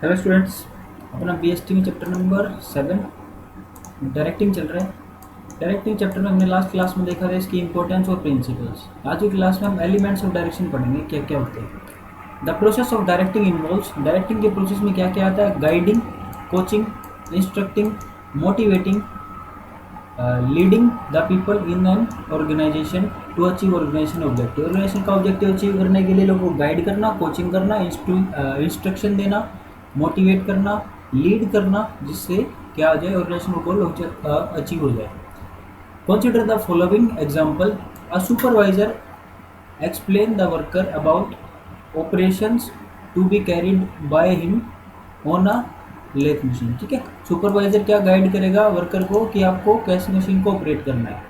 Hello students, अपना BST में chapter number 7 directing चल रहा है। डायरेक्टिंग चैप्टर में हमने लास्ट क्लास में देखा था इसकी इंपॉर्टेंस और प्रिंसिपल्स। आज की क्लास में हम एलिमेंट्स ऑफ डायरेक्शन पढ़ेंगे, क्या क्या होते हैं। The process of directing involves, directing के प्रोसेस में क्या क्या आता है? Guiding, coaching, instructing, motivating, leading the people in an organisation to achieve organisation objective. Organisation का ऑब्जेक्टिव अचीव करने के लिए लोगों को गाइड करना, कोचिंग करना, इंस्ट्रक्शन देना, मोटिवेट करना, लीड करना, जिससे क्या आ जाए, ऑर्गेनाइजेशन गोल अचीव हो जाए। Consider the following example. A supervisor explain the worker about operations to be carried by him on a lathe machine. ठीक है, सुपरवाइजर क्या गाइड करेगा वर्कर को कि आपको कैसे मशीन को ऑपरेट करना है।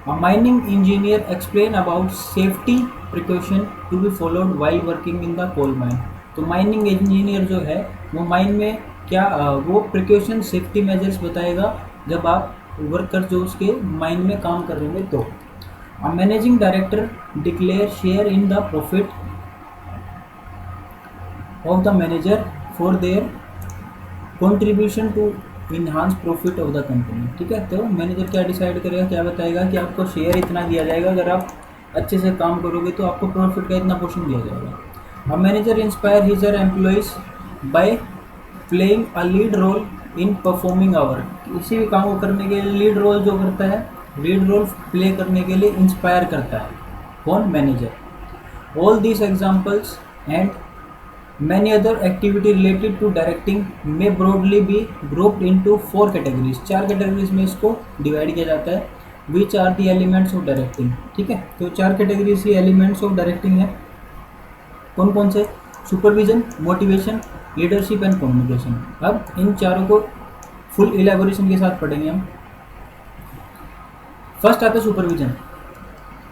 A mining engineer explain about safety precaution to be followed while working in the coal mine. तो माइनिंग इंजीनियर जो है वो माइन में क्या वो प्रिकॉशन सेफ्टी मेजर्स बताएगा जब आप वर्कर जो उसके माइन में काम कर रहे होंगे। तो a managing director declare share in the profit of the manager for their contribution to enhance profit of the company. ठीक है, तो मैनेजर क्या डिसाइड करेगा, क्या बताएगा कि आपको शेयर इतना दिया जाएगा, अगर आप अच्छे से काम करोगे तो आपको प्रॉफिट का इतना पोर्शन दिया जाएगा। A manager inspire his or employees by playing a lead role in performing our. किसी भी काम को करने के लिए लीड रोल जो करता है, लीड रोल प्ले करने के लिए इंस्पायर करता है कौन? Manager. All these examples and many other activity related to directing may broadly be grouped into 4 categories। 4 categories में इसको डिवाइड किया जाता है। which are the elements of directing। ठीक है, तो 4 categories he elements of directing है। कौन कौन से? Supervision, motivation, leadership and communication. अब इन चारों को फुल इलेबोरेशन के साथ पढ़ेंगे हम। फर्स्ट आता है supervision.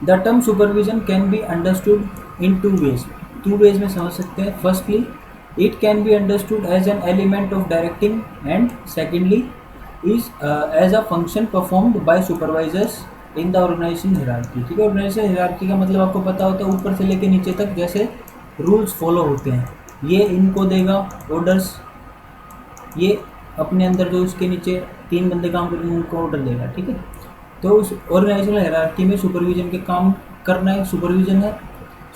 The term supervision can be understood in 2 ways। 2 ways में समझ सकते हैं। Firstly it can be understood as an element of directing and secondly is as a function performed by supervisors in the organisation hierarchy. ठीक है, organisation hierarchy का मतलब आपको पता होता है ऊपर से लेके नीचे तक जैसे रूल्स फॉलो होते हैं। ये इनको देगा ऑर्डर्स, ये अपने अंदर जो उसके नीचे 3 बंदे काम करेंगे उनको ऑर्डर देगा। ठीक है, तो उस ऑर्गेनाइजेशनल हायरार्की में सुपरविजन के काम करना है, सुपरविजन है।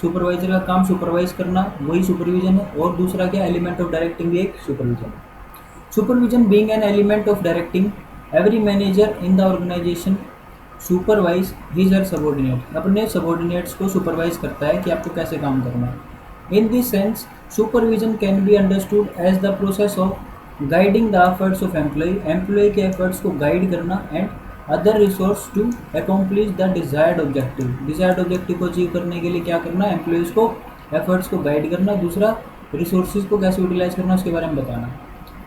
सुपरवाइजर का काम सुपरवाइज करना, वही सुपरविजन है। और दूसरा क्या? एलिमेंट ऑफ डायरेक्टिंग भी एक सुपरविजन है। Supervision being an element of directing, every manager in the organisation supervise his or subordinate, अपने सबॉर्डिनेट्स को सुपरवाइज करता है कि आपको कैसे काम करना है। In this sense supervision can be understood as the process of guiding the efforts of employee के एफर्ट्स को गाइड करना and other resource to accomplish the desired objective. Desired objective को अचीव करने के लिए क्या करना? एम्प्लॉयज़ को एफर्ट्स को गाइड करना। दूसरा, रिसोर्सेज को कैसे यूटिलाइज करना उसके बारे में बताना।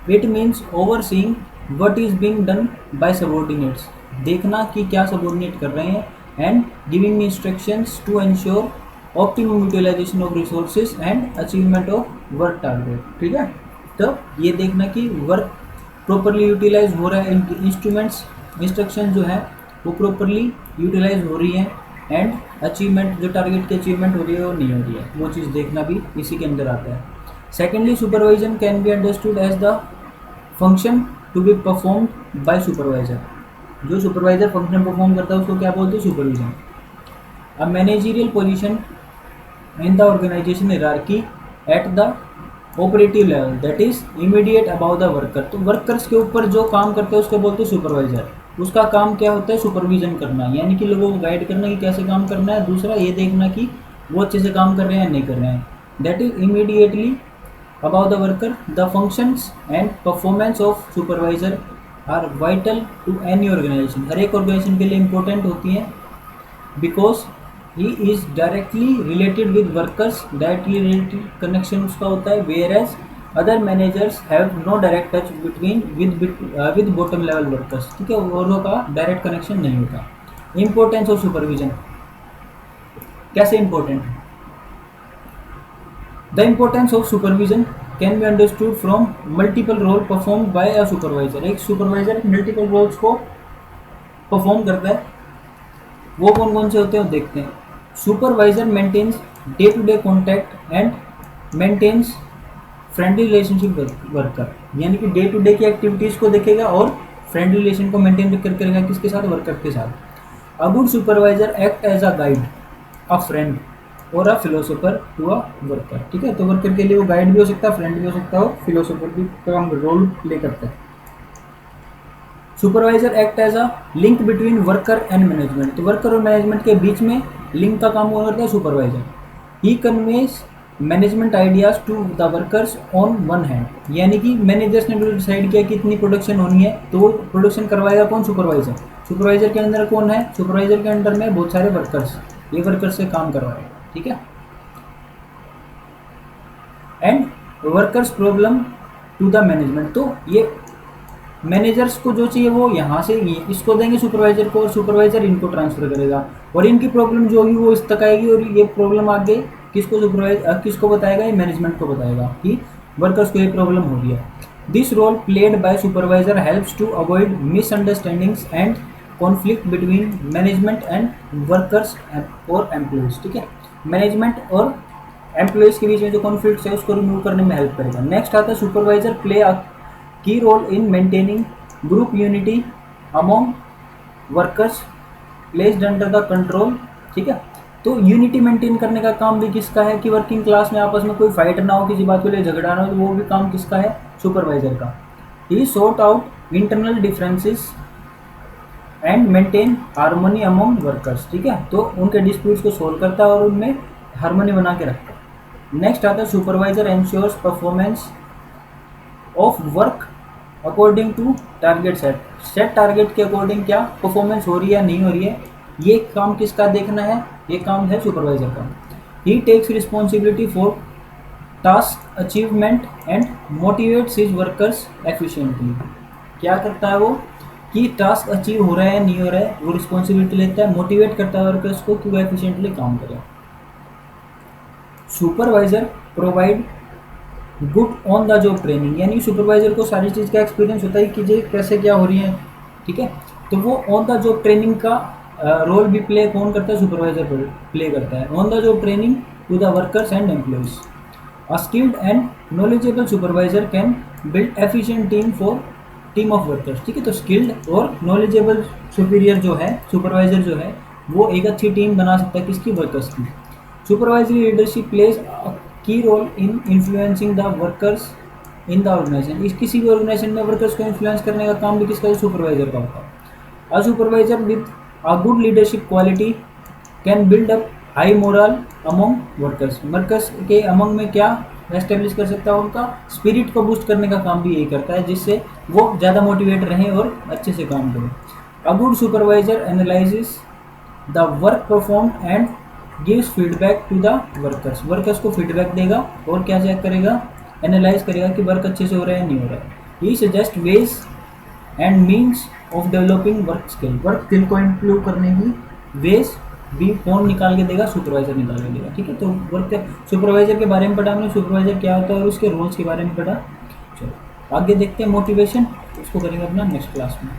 It means overseeing what is being done by subordinates, देखना कि क्या सबॉर्डिनेट कर रहे हैं। And giving instructions to ensure optimum utilisation of resources and achievement of work target. ठीक है, तो ये देखना कि वर्क प्रॉपरली यूटिलाइज हो रहा है, इंस्ट्रूमेंट्स इंस्ट्रक्शन जो है वो प्रॉपरली यूटिलाइज हो रही है एंड अचीवमेंट जो टारगेट की अचीवमेंट हो रही है वो नहीं हो रही है, वो चीज़ देखना भी इसी के अंदर आता है। Secondly supervision can be understood as the function to be performed by supervisor. जो सुपरवाइजर फंक्शन परफॉर्म करता है उसको क्या बोलते हैं? Supervision. A managerial position in the organisation hierarchy at the operative level that is immediate about the worker. तो workers के ऊपर जो काम करते हैं उसको बोलते हैं सुपरवाइजर। उसका काम क्या होता है? सुपरविजन करना, यानी कि लोगों को गाइड करना कि कैसे काम करना है। दूसरा, ये देखना कि वो अच्छे से काम कर रहे हैं या नहीं कर रहे हैं। That is immediately about the worker. The functions and performance of supervisor are vital to any organisation. हर एक ऑर्गेनाइजेशन के लिए इंपॉर्टेंट होती हैं because he is directly related with workers, directly related connection उसका होता है। Whereas other managers have no direct touch between with bottom level workers. ठीक है, औरों का डायरेक्ट कनेक्शन नहीं होता। इंपॉर्टेंस ऑफ सुपरविजन कैसे इंपॉर्टेंट है? The importance of supervision can be understood from multiple role perform by a supervisor. एक supervisor multiple roles को परफॉर्म करता है, वो कौन कौन से होते हैं वो देखते हैं। Supervisor maintains day to day contact and maintains friendly relationship worker, यानी कि डे टू डे की एक्टिविटीज़ को देखेगा और फ्रेंडली रिलेशन को मेंटेन करेगा किसके साथ, वर्कर के साथ। A good supervisor act as a guide, a friend और a philosopher to a worker. ठीक है, तो वर्कर के लिए वो गाइड भी हो सकता है, फ्रेंड भी हो सकता है और फिलोसोफर भी का रोल प्ले करता है। Supervisor act as a link between worker and management, तो वर्कर और मैनेजमेंट के बीच में लिंक का काम कौन करता है, supervisor. He conveys management ideas to the workers on one hand, यानी कि मैनेजर्स ने डिसाइड किया कि इतनी प्रोडक्शन होनी है तो प्रोडक्शन करवाएगा कौन, सुपरवाइजर। सुपरवाइजर के अंदर कौन है, सुपरवाइजर के अंडर में बहुत सारे वर्कर्स, ये वर्कर्स से काम करवाएगा। ठीक है, and workers problem to the management, तो ये मैनेजर्स को जो चाहिए वो यहाँ से इसको देंगे सुपरवाइजर को, और सुपरवाइजर इनको ट्रांसफर करेगा और इनकी प्रॉब्लम जो होगी वो इस तक आएगी, और ये प्रॉब्लम आगे किसको बताएगा, ये मैनेजमेंट को बताएगा कि वर्कर्स को ये प्रॉब्लम हो रही है। This role played by supervisor helps to avoid misunderstandings and conflict between management and workers or employees. ठीक है, मैनेजमेंट और एम्प्लॉयज के बीच में जो कॉन्फ्लिक्ट है उसको रिमूव करने में हेल्प करेगा। नेक्स्ट आता है supervisor play a key role in maintaining group unity among workers placed under the control. ठीक है, तो यूनिटी मेंटेन करने का काम भी किसका है कि वर्किंग क्लास में आपस में कोई फाइट ना हो, किसी बात को लिए झगड़ा ना हो, तो वो भी काम किसका है, सुपरवाइजर का। He sort out internal differences and maintain harmony among workers. ठीक है, तो उनके डिस्प्यूट्स को सोल्व करता है और उनमें हार्मोनी बना के रखता है। नेक्स्ट आता है supervisor ensures performance of work according to target set target के अकॉर्डिंग क्या परफॉर्मेंस हो रही है या नहीं हो रही है, ये काम किसका देखना है, ये काम है सुपरवाइजर का। He takes responsibility for task achievement and motivates his workers efficiently, क्या करता है वो कि टास्क अचीव हो रहा है नहीं हो रहा है, वो रिस्पॉन्सिबिलिटी लेता है, मोटिवेट करता है वर्कर्स को कि वो एफिशिएंटली काम करें। Supervisor provide good on the job training, यानी सुपरवाइजर को सारी चीज़ का एक्सपीरियंस होता है कि ये कैसे क्या हो रही है। ठीक है, तो वो ऑन द जॉब ट्रेनिंग का रोल भी प्ले कौन करता है, सुपरवाइजर प्ले करता है। On the job training to the workers and employees, a skilled and knowledgeable supervisor can build efficient team of workers. ठीक है, तो स्किल्ड और नॉलेजेबल सुपीरियर जो है, सुपरवाइजर जो है, वो एक अच्छी टीम बना सकता है किसकी, वर्कर्स की। Supervisory leadership plays key role in influencing the workers in the organisation, इस किसी भी ऑर्गेनाइजेशन में वर्कर्स को इन्फ्लुएंस करने का काम भी किसका, सुपरवाइजर का होता है। A supervisor with a good leadership quality can build up high moral among workers, workers के अमंग में क्या एस्टेब्लिश कर सकता है, उनका स्पिरिट को बूस्ट करने का काम भी यही करता है, जिससे वो ज़्यादा मोटिवेट रहें और अच्छे से काम करें। A good supervisor analyses the work performed and gives feedback to the workers, workers को फीडबैक देगा और क्या चेक करेगा, एनालाइज करेगा कि वर्क अच्छे से हो रहा है नहीं हो रहा है। He suggest ways and means of developing work skill को इम्प्रूव करने की वेज भी कौन निकाल के देगा, सुपरवाइजर निकाल के देगा। ठीक है, तो वर्क सुपरवाइजर के बारे में पढ़ा हमने, सुपरवाइजर क्या होता है और उसके रोल्स के बारे में पढ़ा। चलो आगे देखते हैं मोटिवेशन, उसको करेंगे अपना नेक्स्ट क्लास में।